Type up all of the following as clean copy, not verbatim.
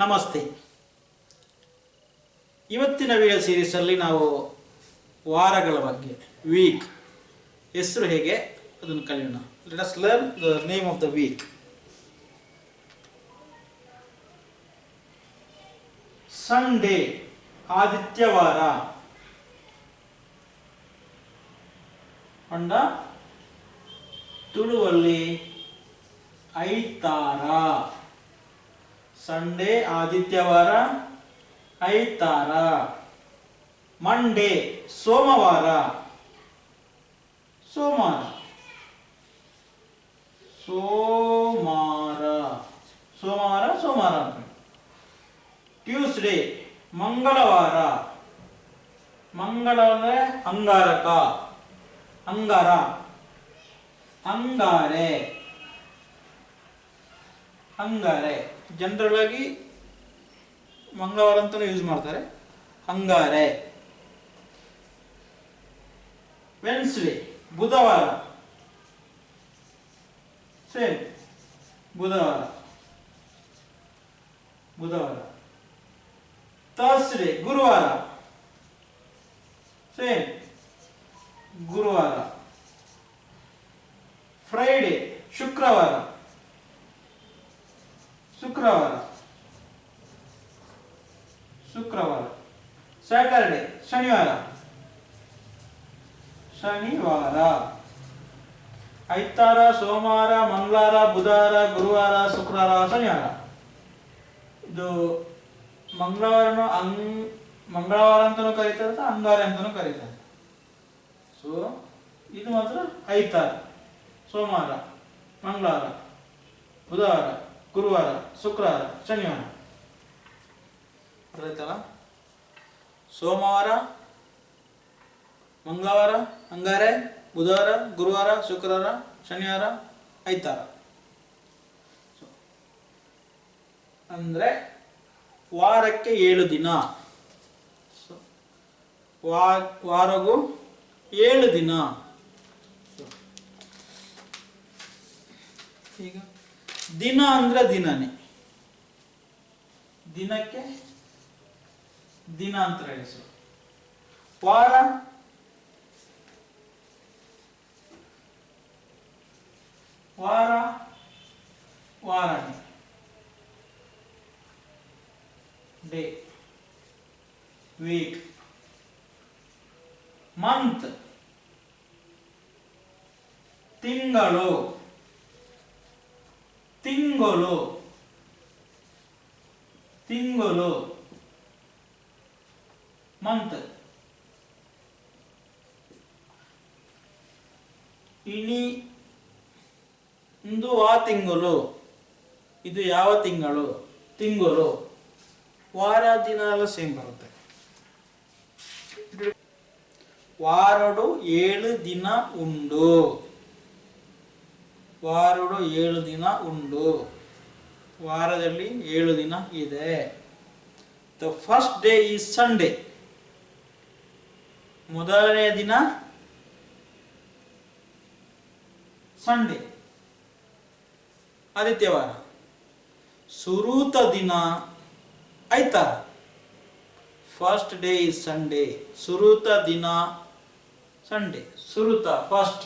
ನಮಸ್ತೆ. ಇವತ್ತಿನ ವಿಡಿಯೋ ಸೀರೀಸಲ್ಲಿ ನಾವು ವಾರಗಳ ಬಗ್ಗೆ, ವೀಕ್ ಹೆಸರು ಹೇಗೆ ಅದನ್ನು ಕಲಿಯೋಣ. Let us learn the name of the week. Sunday ಆದಿತ್ಯವಾರ. ಅಂಡ ತುಳುವಲ್ಲಿ ಐತಾರ. ಸಂಡೇ ಆದಿತ್ಯವಾರ, ಐತಾರ. ಮಂಡೇ ಸೋಮವಾರ, ಸೋಮವಾರ. ಸೋಮವಾರ ಸೋಮವಾರ ಸೋಮವಾರ. ಟ್ಯೂಸ್ಡೇ ಮಂಗಳವಾರ. ಮಂಗಳ ಅಂದ್ರೆ ಅಂಗಾರಕ, ಅಂಗಾರ, ಅಂಗಾರೆ, ಅಂಗಾರೆ. ಜನರಲ್ ಆಗಿ ಮಂಗಳವಾರ ಅಂತಾನೆ ಯೂಸ್ ಮಾಡ್ತಾರೆ, ಅಂಗಾರೆ. ವೆನ್ಸ್ಡೇ ಬುಧವಾರ, ಸೇಮ್ ಬುಧವಾರ, ಬುಧವಾರ. ಥರ್ಸ್ಡೇ ಗುರುವಾರ, ಸೇಮ್ ಗುರುವಾರ. ಫ್ರೈಡೇ ಶುಕ್ರವಾರ, ಶುಕ್ರವಾರ, ಶುಕ್ರವಾರ. ಸ್ಯಾಟರ್ಡೆ ಶನಿವಾರ, ಶನಿವಾರ. ಐತಾರ, ಸೋಮವಾರ, ಮಂಗಳವಾರ, ಬುಧವಾರ, ಗುರುವಾರ, ಶುಕ್ರವಾರ, ಶನಿವಾರ. ಇದು ಮಂಗಳವಾರನು ಮಂಗಳವಾರ ಅಂತಾನೂ ಕರೀತಾರೆ, ಅಂಗಾರೆ ಅಂತಾನೂ ಕರೀತಾರೆ. ಸೊ ಇದು ಮಾತ್ರ ಐತಾರ, ಸೋಮವಾರ, ಮಂಗಳವಾರ, ಬುಧವಾರ, ಗುರುವಾರ, ಶುಕ್ರವಾರ, ಶನಿವಾರ. ಅರ್ಥಾಯ್ತಲ್ಲ? ಸೋಮವಾರ, ಮಂಗಳವಾರ ಅಂಗಾರೆ, ಬುಧವಾರ, ಗುರುವಾರ, ಶುಕ್ರವಾರ, ಶನಿವಾರ, ಐತಾರ. ಅಂದ್ರೆ ವಾರಕ್ಕೆ 7 ದಿನ. ವಾರಗೂ 7 ದಿನ. ಈಗ ದಿನ ಅಂದ್ರೆ ದಿನನೇ, ದಿನಕ್ಕೆ ದಿನ ಅಂತ ಹೆಸರು. ವಾರ ವಾರ ವಾರನೇ, ಡೇ, ವೀಕ್. ಮಂತ್ ತಿಂಗಳು, ತಿಂಗಳು, ತಿಂಗಳು. ಮಂತ್. ಇನಿ ಇಂದು ಆ ತಿಂಗಳು, ಇದು ಯಾವ ತಿಂಗಳು, ತಿಂಗಳು. ವಾರ ದಿನ ಎಲ್ಲ ಸೇಮ್ ಬರುತ್ತೆ. ವಾರಡು 7 ದಿನ ಉಂಡು, ವಾರಡು 7 ದಿನ ಉಂಡು. ವಾರದಲ್ಲಿ 7 ದಿನ ಇದೆ. The first day is Sunday. ಮೊದಲನೇ ದಿನ ಸಂಡೇ, ಆದಿತ್ಯವಾರ. ಸುರೂತ ದಿನ ಐತಾರ. ಫಸ್ಟ್ ಡೇ ಈಸ್ ಸಂಡೇ, ಸುರೂತ ದಿನ ಸಂಡೇ, ಸುರೂತ first.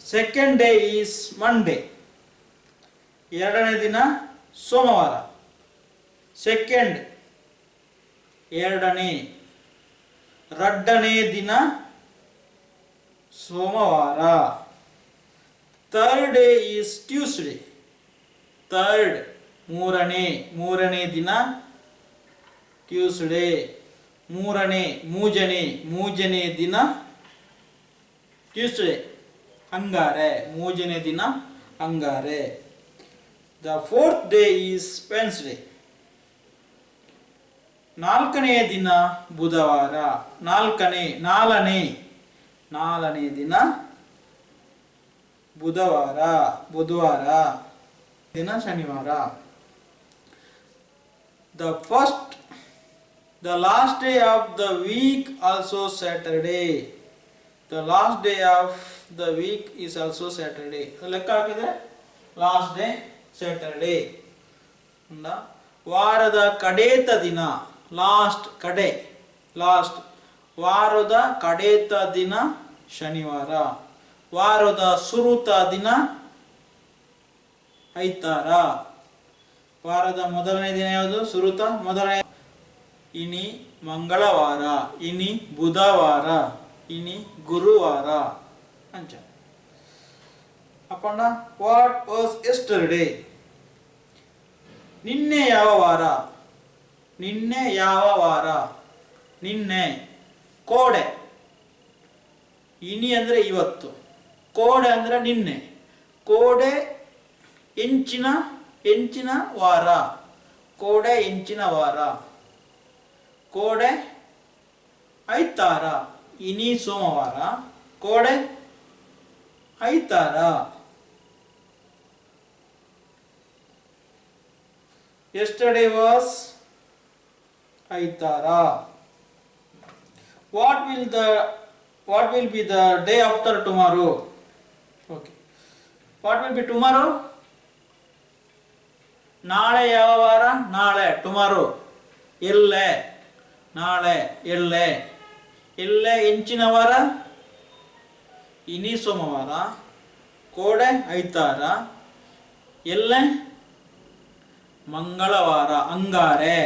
Second day is Monday. ಎರಡನೇ ದಿನ ಸೋಮವಾರ. ಸೆಕೆಂಡ್ ಎರಡನೇ. ರಡ್ಡನೇ ದಿನ ಸೋಮವಾರ. Third day is Tuesday. Third ಮೂರನೇ ದಿನ ಟ್ಯೂಸ್ಡೇ. ಮೂಜನೇ ದಿನ ಟ್ಯೂಸ್ಡೇ, ಅಂಗಾರೆ. ಮೂಜನೇ ದಿನ ಅಂಗಾರೆ. The fourth day is Wednesday. ನಾಲ್ಕನೇ ದಿನ ಬುಧವಾರ. ನಾಲ್ಕನೇ ದಿನ ಬುಧವಾರ. ಬುಧವಾರ ದಿನ ಶನಿವಾರ. The last day of the week also Saturday. The last day of the week is also Saturday. ಲೆಕ್ಕ ಹಾಕಿದ್ರೆ ಲಾಸ್ಟ್ ಡೇ ಸ್ಯಾಟರ್ಡೇ. ವಾರದ ಕಡೇತ ದಿನ, ಲಾಸ್ಟ್ ಕಡೆ, ಲಾಸ್ಟ್. ವಾರದ ಕಡೇತ ದಿನ ಶನಿವಾರ. ವಾರದ ಸುರುತ ದಿನ ಐತಾರ. ವಾರದ ಮೊದಲನೇ ದಿನ ಯಾವುದು? ಸುರುತ ಮೊದಲನೇ. ಇನಿ ಮಂಗಳವಾರ, ಇನಿ ಬುಧವಾರ, ಇನಿ ಗುರುವಾರ ಅಂಚ. Appanna what was yesterday? ನಿನ್ನೆ ಯಾವ ವಾರ? ನಿನ್ನೆ ಯಾವ ವಾರ? ನಿನ್ನೆ. ಕೋಡೆ. ಇನಿ ಅಂದರೆ ಇವತ್ತು, ಕೋಡೆ ಅಂದರೆ ನಿನ್ನೆ. ಕೋಡೆ ಎಂಚಿನ, ಎಂಚಿನ ವಾರ. ಕೋಡೆ ಎಂಚಿನ ವಾರ. ಕೋಡೆ ಐತಾರ. ಇನಿ ಸೋಮವಾರ, ಕೋಡೆ ಐತಾರ. Yesterday was ಐತಾರ. What will be the day after tomorrow? Okay. What will be tomorrow? ನಾಳೆ ಯಾವ ವಾರ? ನಾಳೆ tomorrow. ಎಲ್ಲೆ? ನಾಳೆ ಎಲ್ಲೆ. ಎಲ್ಲೆ ಎಂಚಿನ ವಾರ? ಇನಿ ಸೋಮವಾರ, ಕೋಡೆ ಐತಾರ, ಎಲ್ಲೆ ಮಂಗಳವಾರ. ಅಂಗಾರೆ.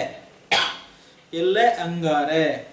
ಎಲ್ಲೆ ಅಂಗಾರೆ.